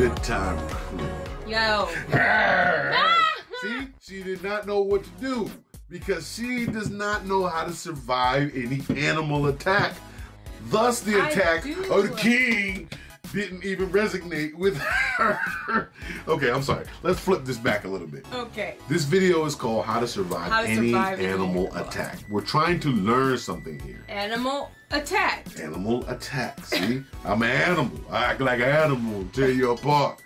good time crew. Yo. See, she did not know what to do because she does not know how to survive any animal attack. Thus, the attack of the king didn't even resonate with her. Okay, I'm sorry. Let's flip this back a little bit. Okay. This video is called How to Survive Any Animal Attack. We're trying to learn something here. Animal attack. Animal attack. See? I'm an animal. I act like an animal. Tear you apart.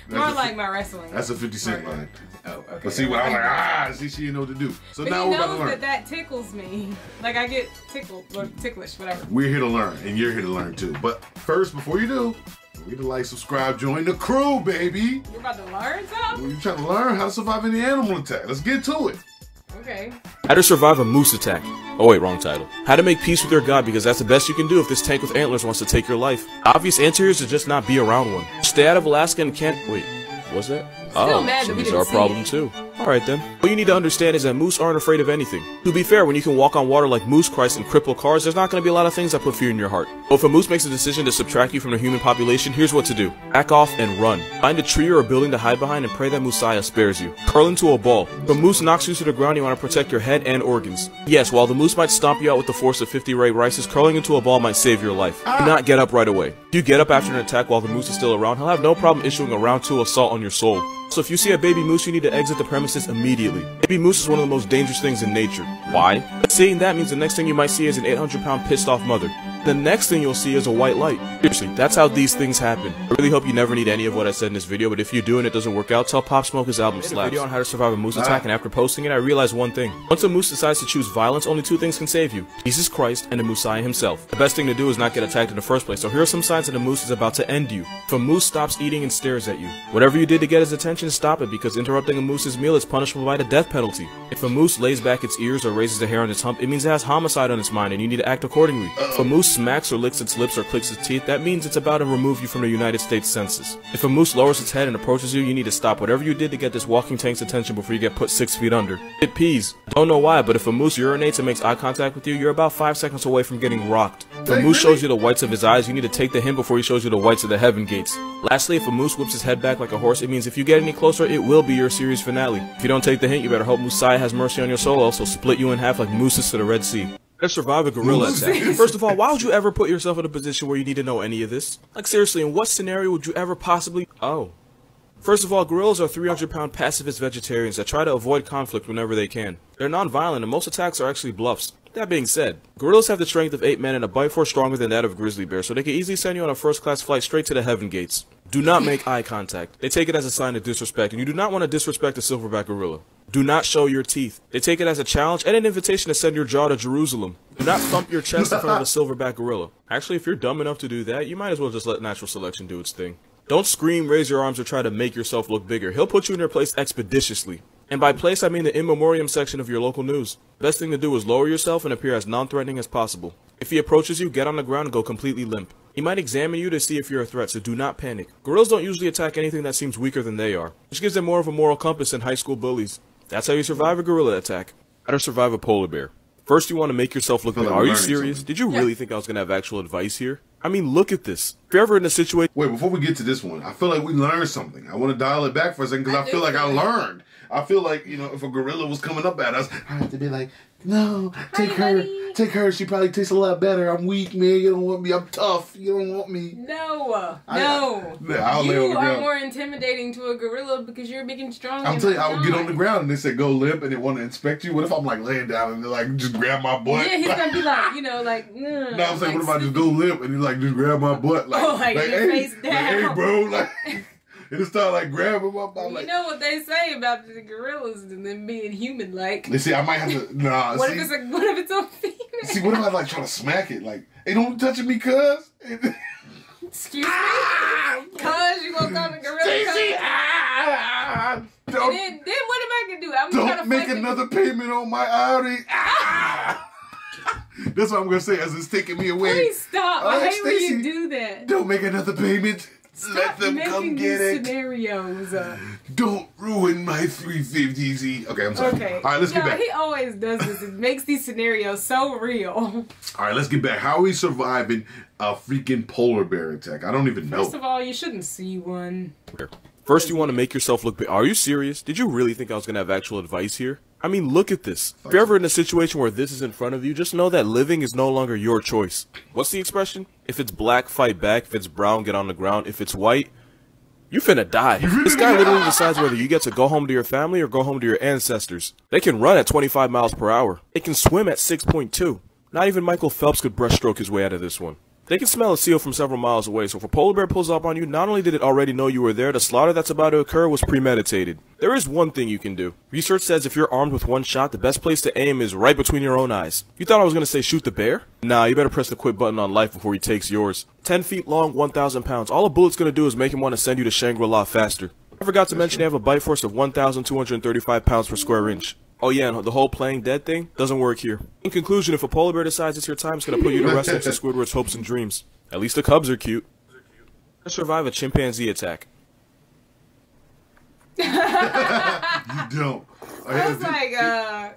More like my wrestling. That's a 50 Cent line. Oh, okay. But see, when I was like, see, she didn't know what to do. So but now we're about to learn. That tickles me. Like I get tickled or ticklish, whatever. We're here to learn, and you're here to learn too. But first, before you do, you need to like, subscribe, join the crew, baby. You're about to learn something? You're trying to learn how to survive any animal attack. Let's get to it. Okay. How to survive a moose attack. Oh wait, wrong title. How to make peace with your god, because that's the best you can do if this tank with antlers wants to take your life. Obvious answer is to just not be around one. Stay out of Alaska and can't wait. What's that? Still mad so that we these didn't are a problem too. Alright then. What you need to understand is that moose aren't afraid of anything. To be fair, when you can walk on water like Moose Christ and cripple cars, there's not going to be a lot of things that put fear in your heart. But if a moose makes a decision to subtract you from the human population, here's what to do. Back off and run. Find a tree or a building to hide behind and pray that Messiah spares you. Curl into a ball. If a moose knocks you to the ground, you want to protect your head and organs. Yes, while the moose might stomp you out with the force of 50 Ray Rices, curling into a ball might save your life. Do not get up right away. If you get up after an attack while the moose is still around, he'll have no problem issuing a round 2 assault on your soul. So if you see a baby moose, you need to exit the premises immediately. Baby moose is one of the most dangerous things in nature. Why? Seeing that means the next thing you might see is an 800-pound pissed off mother. The next thing you'll see is a white light. Seriously, that's how these things happen. I really hope you never need any of what I said in this video, but if you do and it doesn't work out, tell Pop Smoke his album slaps. I made a video on how to survive a moose attack, and after posting it, I realized one thing. Once a moose decides to choose violence, only 2 things can save you. Jesus Christ and the Messiah himself. The best thing to do is not get attacked in the first place, so here are some signs that a moose is about to end you. If a moose stops eating and stares at you, whatever you did to get his attention, stop it, because interrupting a moose's meal is punishable by the death penalty. If a moose lays back its ears or raises a hair on its hump, it means it has homicide on its mind and you need to act accordingly. If a moose smacks or licks its lips or clicks its teeth, that means it's about to remove you from the United States Census. If a moose lowers its head and approaches you, you need to stop whatever you did to get this walking tank's attention before you get put 6 feet under. It pees. Don't know why, but if a moose urinates and makes eye contact with you, you're about 5 seconds away from getting rocked. If a moose shows you the whites of his eyes, you need to take the hint before he shows you the whites of the heaven gates. Lastly, if a moose whips his head back like a horse, it means if you get any closer, it will be your series finale. If you don't take the hint, you better hope Messiah has mercy on your soul, also split you in half like mooses to the Red Sea. How to survive a gorilla attack. First of all, why would you ever put yourself in a position where you need to know any of this? Like seriously, in what scenario would you ever possibly... First of all, gorillas are 300-pound pacifist vegetarians that try to avoid conflict whenever they can. They're non-violent and most attacks are actually bluffs. That being said, gorillas have the strength of 8 men and a bite force stronger than that of a grizzly bear, so they can easily send you on a first-class flight straight to the heaven gates. Do not make eye contact. They take it as a sign of disrespect, and you do not want to disrespect a silverback gorilla. Do not show your teeth. They take it as a challenge and an invitation to send your jaw to Jerusalem. Do not thump your chest in front of a silverback gorilla. Actually, if you're dumb enough to do that, you might as well just let natural selection do its thing. Don't scream, raise your arms, or try to make yourself look bigger. He'll put you in your place expeditiously. And by place, I mean the in memoriam section of your local news. Best thing to do is lower yourself and appear as non-threatening as possible. If he approaches you, get on the ground and go completely limp. He might examine you to see if you're a threat, so do not panic. Gorillas don't usually attack anything that seems weaker than they are, which gives them more of a moral compass than high school bullies. That's how you survive a gorilla attack. How to survive a polar bear. First, you want to make yourself look big. Are you serious? Did you really think I was going to have actual advice here? I mean, look at this. If you're ever in a situation... Wait, before we get to this one, I feel like we learned something. I want to dial it back for a second because I feel like I learned. I feel like, you know, if a gorilla was coming up at us, I have to be like, no, take her. Buddy. Take her. She probably tastes a lot better. I'm weak, man. You don't want me. I'm tough. You don't want me. No. I'll lay on the You ground. are more intimidating to a gorilla because you're big and strong. I'm telling you, I would get on the ground and they said go limp and they want to inspect you. What if I'm like laying down and they're like just grab my butt? Yeah, he's gonna be like, you know, like. No, I'm saying, what if I just go limp and he's like just grab my butt, like your face down, hey, bro, like. And it started like grabbing my butt. You know what they say about the gorillas and them being human-like. They see, I might have to. Nah. What if it's a female? See, what if I like try to smack it? Like, hey, don't touch me, cuz. Excuse me, cuz you gonna call the gorilla? Staci, then what am I gonna do? I'm don't gonna make another payment on my Audi. That's what I'm gonna say as it's taking me away. Please stop! I hate when you do that. Don't make another payment. Let them come get it. Scenarios. Don't ruin my 350Z. Okay, I'm sorry. Okay. All right, let's get back. He always does this. It makes these scenarios so real. All right, let's get back. How are we surviving a freaking polar bear attack? I don't even know. First of all, you shouldn't see one. First, you want to make yourself look big. Are you serious? Did you really think I was going to have actual advice here? I mean, look at this. If you're ever in a situation where this is in front of you, just know that living is no longer your choice. What's the expression? If it's black, fight back. If it's brown, get on the ground. If it's white, you finna die. This guy literally decides whether you get to go home to your family or go home to your ancestors. They can run at 25 miles per hour. They can swim at 6.2. Not even Michael Phelps could breaststroke his way out of this one. They can smell a seal from several miles away, so if a polar bear pulls up on you, not only did it already know you were there, the slaughter that's about to occur was premeditated. There is one thing you can do. Research says if you're armed with one shot, the best place to aim is right between your own eyes. You thought I was going to say shoot the bear? Nah, you better press the quit button on life before he takes yours. 10 feet long, 1,000 pounds. All a bullet's going to do is make him want to send you to Shangri-La faster. I forgot to mention they have a bite force of 1,235 pounds per square inch. Oh yeah, and the whole playing dead thing doesn't work here. In conclusion, if a polar bear decides it's your time, it's going to put you to rest next to Squidward's hopes and dreams. At least the cubs are cute. Let's survive a chimpanzee attack. You don't. I was like,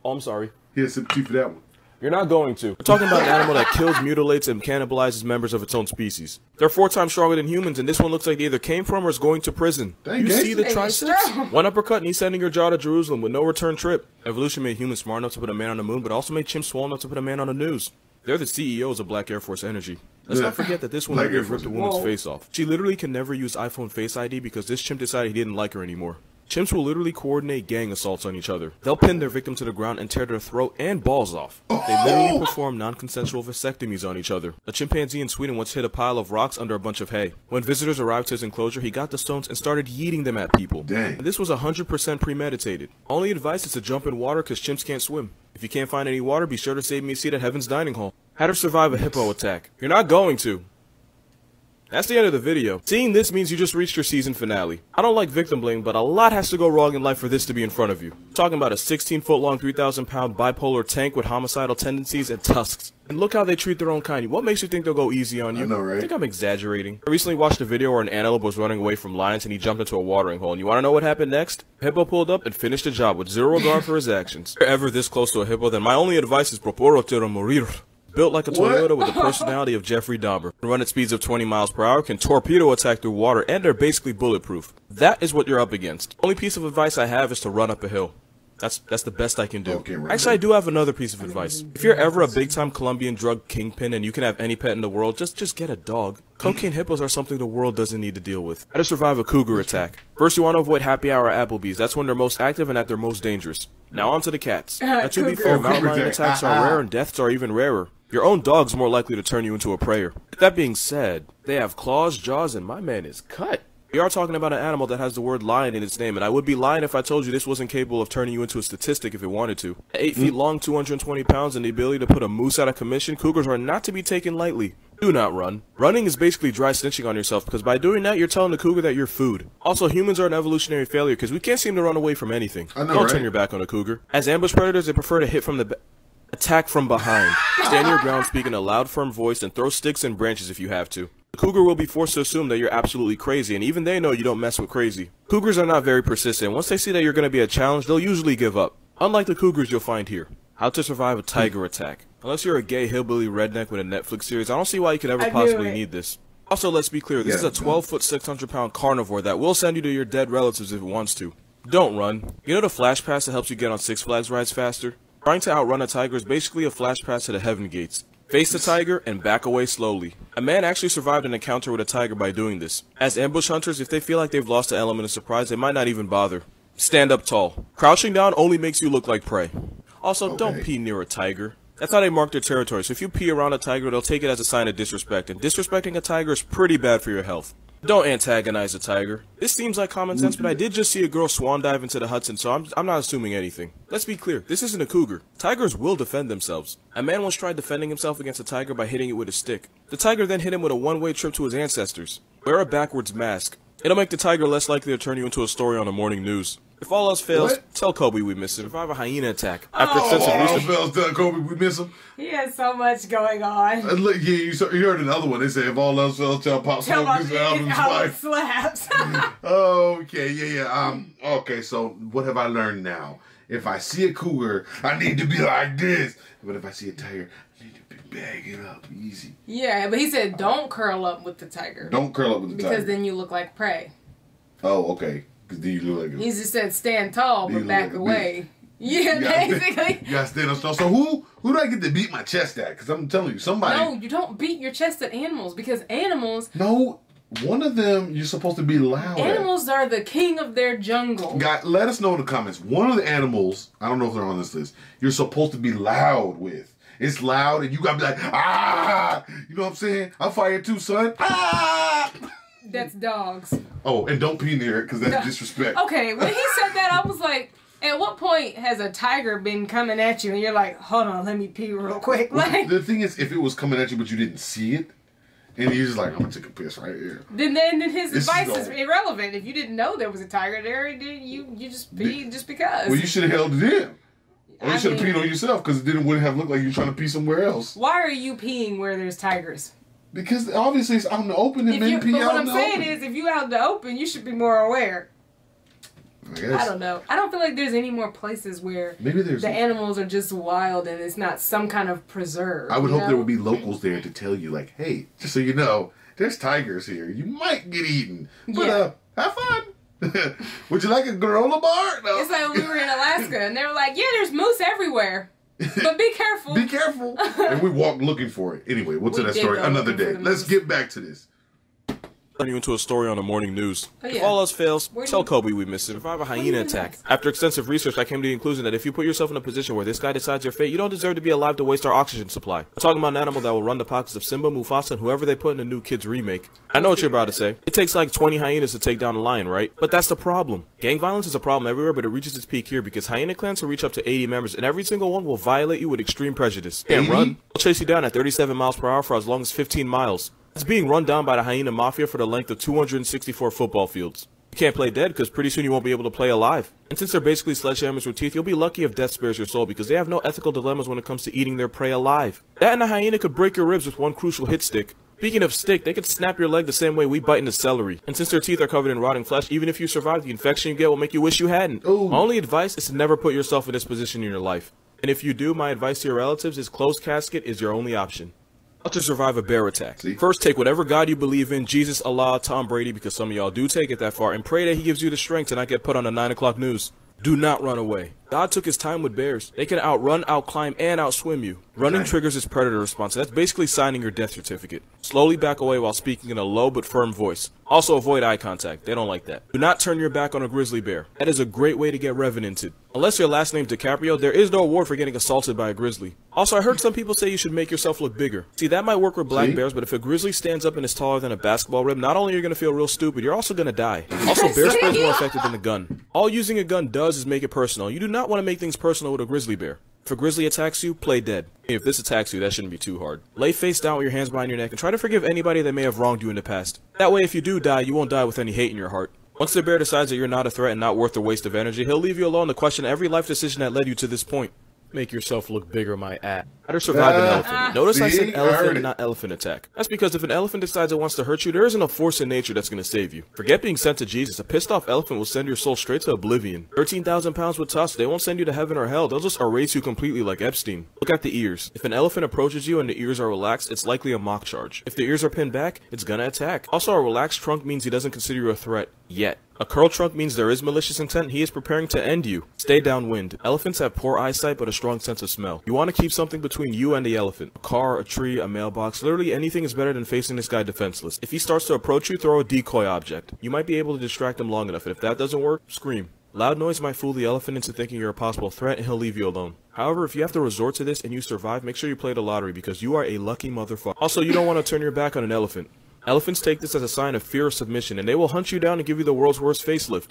Oh, I'm sorry. Here's sympathy for that one. You're not going to. We're talking about an animal that kills, mutilates, and cannibalizes members of its own species. They're 4 times stronger than humans, and this one looks like they either came from or is going to prison. You see the triceps? One uppercut and he's sending your jaw to Jerusalem with no return trip. Evolution made humans smart enough to put a man on the moon, but also made chimps swole enough to put a man on the news. They're the CEOs of Black Air Force Energy. Let's not forget that this one literally ripped a woman's face off. She literally can never use iPhone Face ID because this chimp decided he didn't like her anymore. Chimps will literally coordinate gang assaults on each other. They'll pin their victim to the ground and tear their throat and balls off. They literally perform non-consensual vasectomies on each other. A chimpanzee in Sweden once hid a pile of rocks under a bunch of hay. When visitors arrived to his enclosure, he got the stones and started yeeting them at people. Dang. This was 100% premeditated. Only advice is to jump in water because chimps can't swim. If you can't find any water, be sure to save me a seat at Heaven's Dining Hall. How to survive a hippo attack. You're not going to. That's the end of the video. Seeing this means you just reached your season finale. I don't like victim blaming, but a lot has to go wrong in life for this to be in front of you. I'm talking about a 16-foot long, 3,000-pound bipolar tank with homicidal tendencies and tusks. And look how they treat their own kind. What makes you think they'll go easy on you? I know, right? I think I'm exaggerating. I recently watched a video where an antelope was running away from lions and he jumped into a watering hole. And you want to know what happened next? Hippo pulled up and finished the job with zero regard for his actions. If you're ever this close to a hippo, then my only advice is proporo tiro morir. Built like a Toyota with the personality of Jeffrey Dahmer. Run at speeds of 20 miles per hour, can torpedo attack through water, and they're basically bulletproof. That is what you're up against. Only piece of advice I have is to run up a hill. That's the best I can do. Okay, right. Actually, I do have another piece of advice. If you're ever a big-time Colombian drug kingpin and you can have any pet in the world, just get a dog. Cocaine hippos are something the world doesn't need to deal with. How to survive a cougar attack. First, you want to avoid happy hour at Applebee's. That's when they're most active and at their most dangerous. Now on to the cats. Now, to be fair, mountain lion attacks are rare and deaths are even rarer. Your own dog's more likely to turn you into a prayer. That being said, they have claws, jaws, and my man is cut. We are talking about an animal that has the word lion in its name, and I would be lying if I told you this wasn't capable of turning you into a statistic if it wanted to. At 8 feet long, 220 pounds, and the ability to put a moose out of commission, cougars are not to be taken lightly. Do not run. Running is basically dry snitching on yourself, because by doing that, you're telling the cougar that you're food. Also, humans are an evolutionary failure, because we can't seem to run away from anything. Don't turn your back on a cougar. As ambush predators, they prefer to hit from the attack from behind. Stand your ground, speak in a loud, firm voice, and throw sticks and branches if you have to. The cougar will be forced to assume that you're absolutely crazy, and even they know you don't mess with crazy. Cougars are not very persistent. Once they see that you're going to be a challenge, they'll usually give up. Unlike the cougars you'll find here. How to survive a tiger attack. Unless you're a gay hillbilly redneck with a Netflix series, I don't see why you could ever possibly need this. Also, let's be clear, this is a 12-foot, 600-pound carnivore that will send you to your dead relatives if it wants to. Don't run. You know the flash pass that helps you get on Six Flags rides faster? Trying to outrun a tiger is basically a flash pass to the heaven gates. Face the tiger and back away slowly. A man actually survived an encounter with a tiger by doing this. As ambush hunters, if they feel like they've lost the element of surprise, they might not even bother. Stand up tall. Crouching down only makes you look like prey. Also, don't pee near a tiger. That's how they mark their territory, so if you pee around a tiger, they'll take it as a sign of disrespect, and disrespecting a tiger is pretty bad for your health. Don't antagonize a tiger. This seems like common sense, but I did just see a girl swan dive into the Hudson, so I'm not assuming anything. Let's be clear, this isn't a cougar. Tigers will defend themselves. A man once tried defending himself against a tiger by hitting it with a stick. The tiger then hit him with a one-way trip to his ancestors. Wear a backwards mask. It'll make the tiger less likely to turn you into a story on the morning news. If all else fails, What? tell Kobe we miss him. Survive a hyena attack. After Oh, extensive all research, else tell Kobe we miss him. He has so much going on. Look, yeah, you heard another one. They say if all else fails, tell Pop Tell Smoke my this album's album fire. slaps. Okay, yeah. Okay, so what have I learned now? If I see a cougar, I need to be like this. But if I see a tiger, I need to be bagging up easy. Yeah, but he said don't curl up with the tiger. Don't curl up with the tiger. Because then you look like prey. Oh, okay. Because then you look like He just said stand tall, but back away. Yeah, basically. You gotta stand up strong. So who do I get to beat my chest at? Because I'm telling you, somebody. No, you don't beat your chest at animals because animals. No, one of them you're supposed to be loud at. Animals are the king of their jungle. God, let us know in the comments. One of the animals, I don't know if they're on this list, you're supposed to be loud with. It's loud and you gotta be like, ah! You know what I'm saying? I'm fired too, son. Ah! That's dogs. Oh, and don't pee near it because that's disrespect. Okay, when he said that, I was like, at what point has a tiger been coming at you and you're like, hold on, let me pee real quick? Like, the thing is, if it was coming at you but you didn't see it, and you're just like, I'm gonna take a piss right here. Then his advice is irrelevant. If you didn't know there was a tiger there, you just peed just because. Well, you should have held it in. Or you should have peed on yourself because then it wouldn't have looked like you were trying to pee somewhere else. Why are you peeing where there's tigers? Because obviously it's out in the open and men pee but out what in I'm the saying open. is, if you out in the open, you should be more aware. I don't know. I don't feel like there's any more places where maybe the animals are just wild and it's not some kind of preserve. I would hope there would be locals there to tell you, like, hey, just so you know, there's tigers here. You might get eaten. But have fun. Would you like a granola bar? No. It's like when we were in Alaska and they were like, yeah, there's moose everywhere. But be careful. Be careful. And we walked looking for it. Anyway, we'll tell that story another day. Let's get back to this. Turn you into a story on the morning news. Oh, yeah. If all else fails, tell Kobe we miss him. Survive a hyena attack. After extensive research, I came to the conclusion that if you put yourself in a position where this guy decides your fate, you don't deserve to be alive to waste our oxygen supply. I'm talking about an animal that will run the pockets of Simba, Mufasa, and whoever they put in the new Kids remake. I know what you're about to say. It takes like 20 hyenas to take down a lion, right? But that's the problem. Gang violence is a problem everywhere, but it reaches its peak here because hyena clans will reach up to 80 members, and every single one will violate you with extreme prejudice. Can't run. They'll chase you down at 37 miles per hour for as long as 15 miles. It's being run down by the hyena mafia for the length of 264 football fields. You can't play dead because pretty soon you won't be able to play alive. And since they're basically sledgehammers with teeth, you'll be lucky if death spares your soul because they have no ethical dilemmas when it comes to eating their prey alive. That and a hyena could break your ribs with one crucial hit stick. Speaking of stick, they could snap your leg the same way we bite into celery. And since their teeth are covered in rotting flesh, even if you survive, the infection you get will make you wish you hadn't. Ooh. My only advice is to never put yourself in this position in your life. And if you do, my advice to your relatives is closed casket is your only option. How to survive a bear attack. First, take whatever God you believe in, Jesus, Allah, Tom Brady, because some of y'all do take it that far, and pray that he gives you the strength to not get put on the 9 o'clock news. Do not run away. God took his time with bears. They can outrun, outclimb, and outswim you. Running triggers his predator response. That's basically signing your death certificate. Slowly back away while speaking in a low but firm voice. Also avoid eye contact. They don't like that. Do not turn your back on a grizzly bear. That is a great way to get revenanted. Unless your last name's DiCaprio, there is no award for getting assaulted by a grizzly. Also, I heard some people say you should make yourself look bigger. See, that might work with black bears, but if a grizzly stands up and is taller than a basketball rim, not only are you going to feel real stupid, you're also going to die. Also, bear spray is more effective than a gun. All using a gun does is make it personal. You do not want to make things personal with a grizzly bear. If a grizzly attacks you, play dead. If this attacks you, that shouldn't be too hard. Lay face down with your hands behind your neck and try to forgive anybody that may have wronged you in the past. That way, if you do die, you won't die with any hate in your heart. Once the bear decides that you're not a threat and not worth the waste of energy, he'll leave you alone to question every life decision that led you to this point. Make yourself look bigger, my ass. How to survive an elephant. Notice I said elephant and not elephant attack. That's because if an elephant decides it wants to hurt you, there isn't a force in nature that's going to save you. Forget being sent to Jesus. A pissed off elephant will send your soul straight to oblivion. 13,000 pounds with tusks. They won't send you to heaven or hell. They'll just erase you completely like Epstein. Look at the ears. If an elephant approaches you and the ears are relaxed, it's likely a mock charge. If the ears are pinned back, it's gonna attack. Also, a relaxed trunk means he doesn't consider you a threat. Yet. A curled trunk means there is malicious intent. He is preparing to end you. Stay downwind. Elephants have poor eyesight but a strong sense of smell. You want to keep something between you and the elephant. A car, a tree, a mailbox. Literally anything is better than facing this guy defenseless. If he starts to approach you, throw a decoy object. You might be able to distract him long enough, and if that doesn't work, scream. Loud noise might fool the elephant into thinking you're a possible threat and he'll leave you alone. However, if you have to resort to this and you survive, make sure you play the lottery because you are a lucky motherfucker. Also, you don't want to turn your back on an elephant. Elephants take this as a sign of fear or submission, and they will hunt you down and give you the world's worst facelift.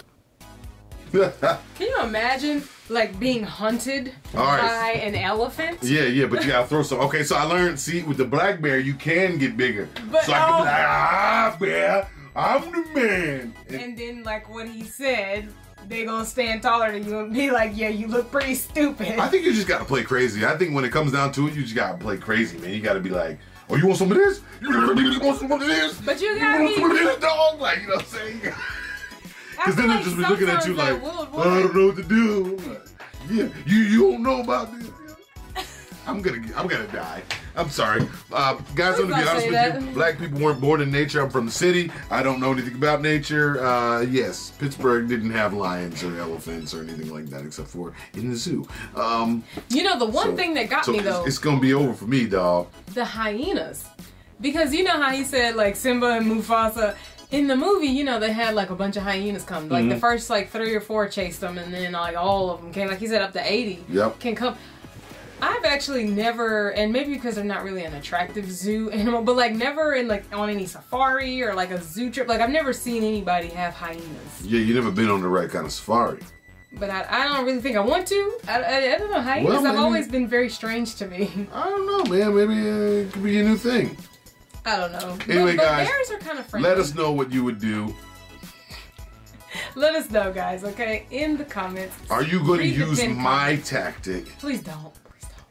Can you imagine, like, being hunted by an elephant? Yeah, but you gotta throw some. Okay, so I learned, see, with the black bear, you can get bigger. But so I can be like, bear, I'm the man. And then, like what he said, they gonna stand taller than you and be like, yeah, you look pretty stupid. I think you just gotta play crazy. I think when it comes down to it, you just gotta play crazy, man. You gotta be like, oh, you want some of this? You want some of this? But you gotta want some of this, dog? Like, you know what I'm saying? Because then they'll just be looking at you like, I don't know what to do. Yeah, you don't know about this. I'm gonna die. I'm sorry. Guys, I'm gonna be honest with you. Black people weren't born in nature. I'm from the city. I don't know anything about nature. Yes, Pittsburgh didn't have lions or elephants or anything like that except for in the zoo. You know, the one thing that got me though. It's gonna be over for me, dog. The hyenas. Because you know how he said like Simba and Mufasa. In the movie, you know, they had like a bunch of hyenas come. Like the first like 3 or 4 chased them, and then like all of them came. Like he said, up to 80 can come. I've actually never, and maybe because they're not really an attractive zoo animal, but like never in like on any safari or like a zoo trip. Like I've never seen anybody have hyenas. Yeah, you never been on the right kind of safari. But I don't really think I want to. I don't know, hyenas have always been very strange to me. I don't know, man. Maybe it could be a new thing. I don't know. Anyway, but guys, bears are kind of friendly. Let us know what you would do. Let us know, guys, okay? In the comments. Are you going to use my tactic? Please don't.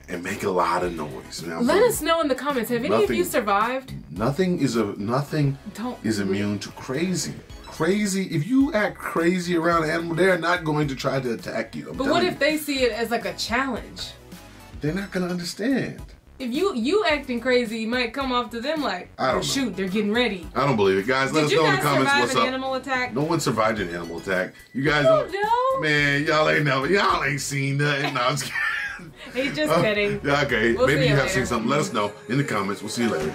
And make a lot of noise. Now, let us know in the comments. Have any of you survived? Nothing is immune to crazy. Crazy. If you act crazy around an animal, they're not going to try to attack you. But what if they see it as like a challenge? They're not going to understand. If you acting crazy, you might come off to them like, oh shoot, they're getting ready. I don't believe it, guys. Let us know in the comments what's up. An animal attack? No one survived an animal attack. You guys don't know. Man, y'all ain't seen nothing. No, I'm just kidding. He's just kidding. Okay, maybe you have seen something. Let us know in the comments. We'll see you later.